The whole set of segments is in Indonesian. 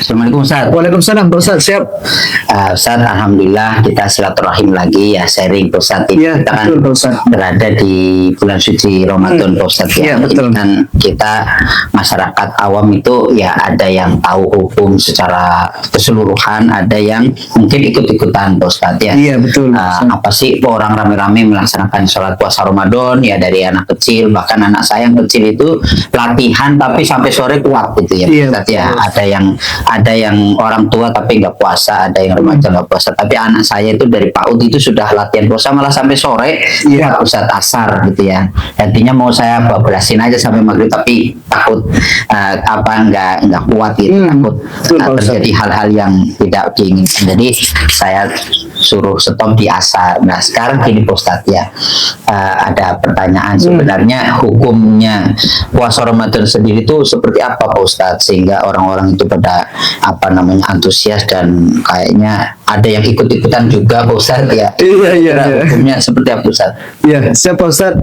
Assalamualaikum Ustaz. Waalaikumsalam Pak Ustaz, siap. Ustaz, alhamdulillah kita silaturahim lagi ya, sharing Pak Ustaz. Iya, Kita kan betul Pak Ustaz. berada di bulan suci Ramadan Pak Ustaz ya. Iya, betul. Dan kita masyarakat awam itu ya ada yang tahu hukum secara keseluruhan, ada yang mungkin ikut-ikutan Pak Ustaz ya. Iya, betul. Apa sih orang rame-rame melaksanakan sholat puasa Ramadan ya, dari anak kecil, bahkan anak saya yang kecil itu latihan tapi sampai sore kuat gitu ya Pak Iya, Ustaz ya. Ada yang orang tua tapi nggak puasa, ada yang remaja nggak puasa. Tapi anak saya itu dari PAUD itu sudah latihan puasa malah sampai sore, Iya. Ustaz, asar gitu ya. Artinya mau saya bablasin aja sampai maghrib, tapi takut nggak kuat gitu, takut Betul, Pak Ustaz. terjadi hal-hal yang tidak diinginkan. Jadi saya suruh stop di asar. Nah sekarang gini Pak Ustadz ya, ada pertanyaan sebenarnya hukumnya puasa Ramadan sendiri itu seperti apa Pak Ustadz, sehingga orang-orang itu pada antusias dan kayaknya ada yang ikut-ikutan juga Pak Ustadz ya. Iya. Hukumnya seperti apa Ustadz? Iya, siap Pak Ustaz.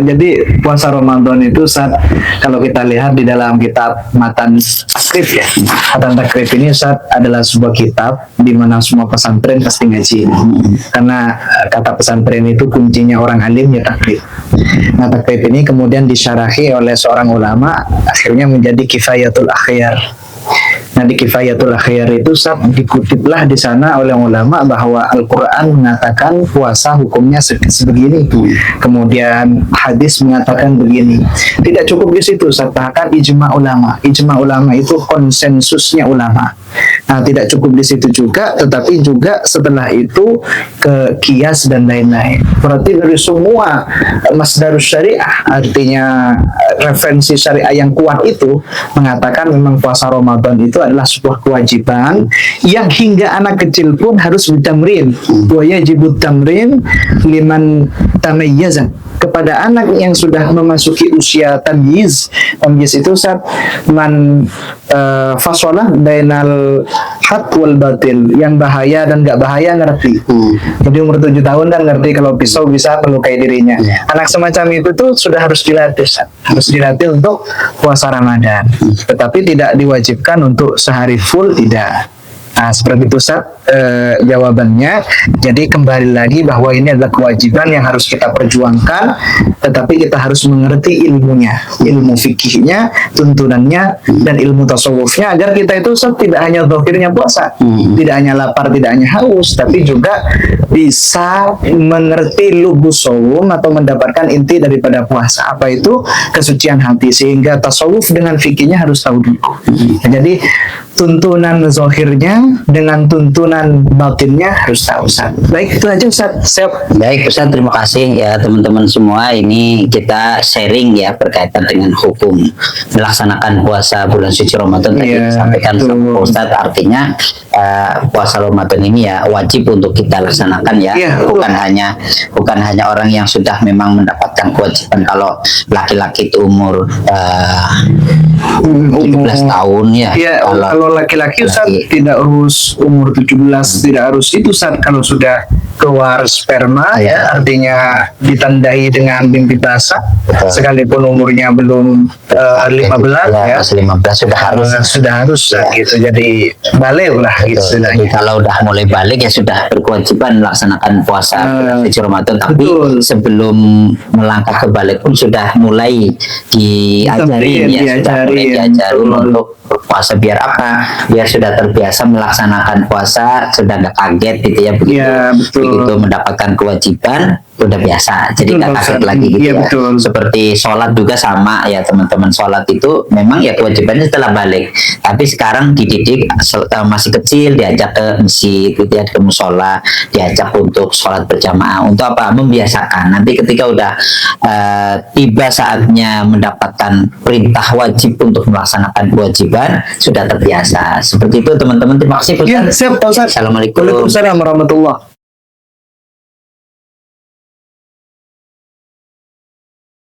Jadi puasa Ramadan itu kalau kita lihat di dalam kitab Matan Takrib ya. Matan Takrib ini Ustaz adalah sebuah kitab di mana semua pesantren pasti ngaji. Karena kata pesantren itu kuncinya orang alim ya takrib. Nah, takrib ini kemudian disyarahi oleh seorang ulama, akhirnya menjadi Kifayatul Akhyar. Nah, di Kifayatul Akhyar itu dikutiplah di sana oleh ulama bahwa Al-Quran mengatakan puasa hukumnya sebegini, kemudian hadis mengatakan begini. Tidak cukup di situ, bahkan ijma ulama. Ijma ulama itu konsensusnya ulama. Nah, tidak cukup di situ juga, tetapi juga setelah itu ke kias dan lain-lain. Berarti dari semua masdarus syariah, artinya referensi syariah yang kuat itu mengatakan memang puasa Ramadan itu adalah sebuah kewajiban yang hingga anak kecil pun harus ditamrin. Wa yajibut tamrin liman tamayyaza. Kepada anak yang sudah memasuki usia tamyiz. Tamyiz itu fasolah bainal haq wal batil, yang bahaya dan gak bahaya ngerti. Jadi umur 7 tahun kan ngerti kalau pisau bisa melukai dirinya. Anak semacam itu tuh sudah harus dilatih, harus dilatih untuk puasa Ramadan. Tetapi tidak diwajibkan untuk sehari full, tidak. Nah, seperti itu jawabannya. Jadi kembali lagi bahwa ini adalah kewajiban yang harus kita perjuangkan, tetapi kita harus mengerti ilmunya, ilmu fikihnya, tuntunannya, dan ilmu tasawufnya, agar kita itu tidak hanya zahirnya puasa, tidak hanya lapar, tidak hanya haus, tapi juga bisa mengerti lubus saum atau mendapatkan inti daripada puasa. Apa itu? Kesucian hati. Sehingga tasawuf dengan fikihnya harus tahu dulu. Jadi tuntunan zahirnya dengan tuntunan batinnya harus tahu Ustaz. Baik, itu aja Ustaz. Siap. Baik Ustaz, terima kasih ya teman-teman semua. Ini kita sharing ya berkaitan dengan hukum melaksanakan puasa bulan suci Ramadan. Tadi disampaikan sama Ustaz, artinya puasa Ramadan ini ya wajib untuk kita laksanakan ya. Bukan hanya orang yang sudah memang mendapatkan kewajiban. Kalau laki-laki itu umur 17 tahun ya. Kalau laki-laki Ustaz tidak harus umur 17, tidak harus itu Ustaz. Kalau sudah keluar sperma ya, artinya ditandai dengan mimpi basah, sekalipun umurnya belum 15 ya, 15 sudah harus gitu. Jadi balik lah gitu. Jadi kalau udah mulai balik ya sudah berkewajiban melaksanakan puasa suci Ramadan. Tapi sebelum melangkah ke balik pun sudah mulai diajari untuk puasa. Biar apa? Biar sudah terbiasa melaksanakan puasa, sudah nggak kaget gitu ya, begitu mendapatkan kewajiban udah biasa, jadi nggak kaget lagi gitu ya. Seperti sholat juga sama ya teman-teman, sholat itu memang ya kewajibannya setelah balik, tapi sekarang dididik masih kecil, diajak ke masjid gitu ya, ke musola, diajak untuk sholat berjamaah. Untuk apa? Membiasakan. Nanti ketika udah tiba saatnya mendapatkan perintah wajib untuk melaksanakan kewajiban, sudah terbiasa. Seperti itu teman-teman. Terima kasih Ustaz. Siap Pak Ustaz. Assalamualaikum. Waalaikumsalam warahmatullahi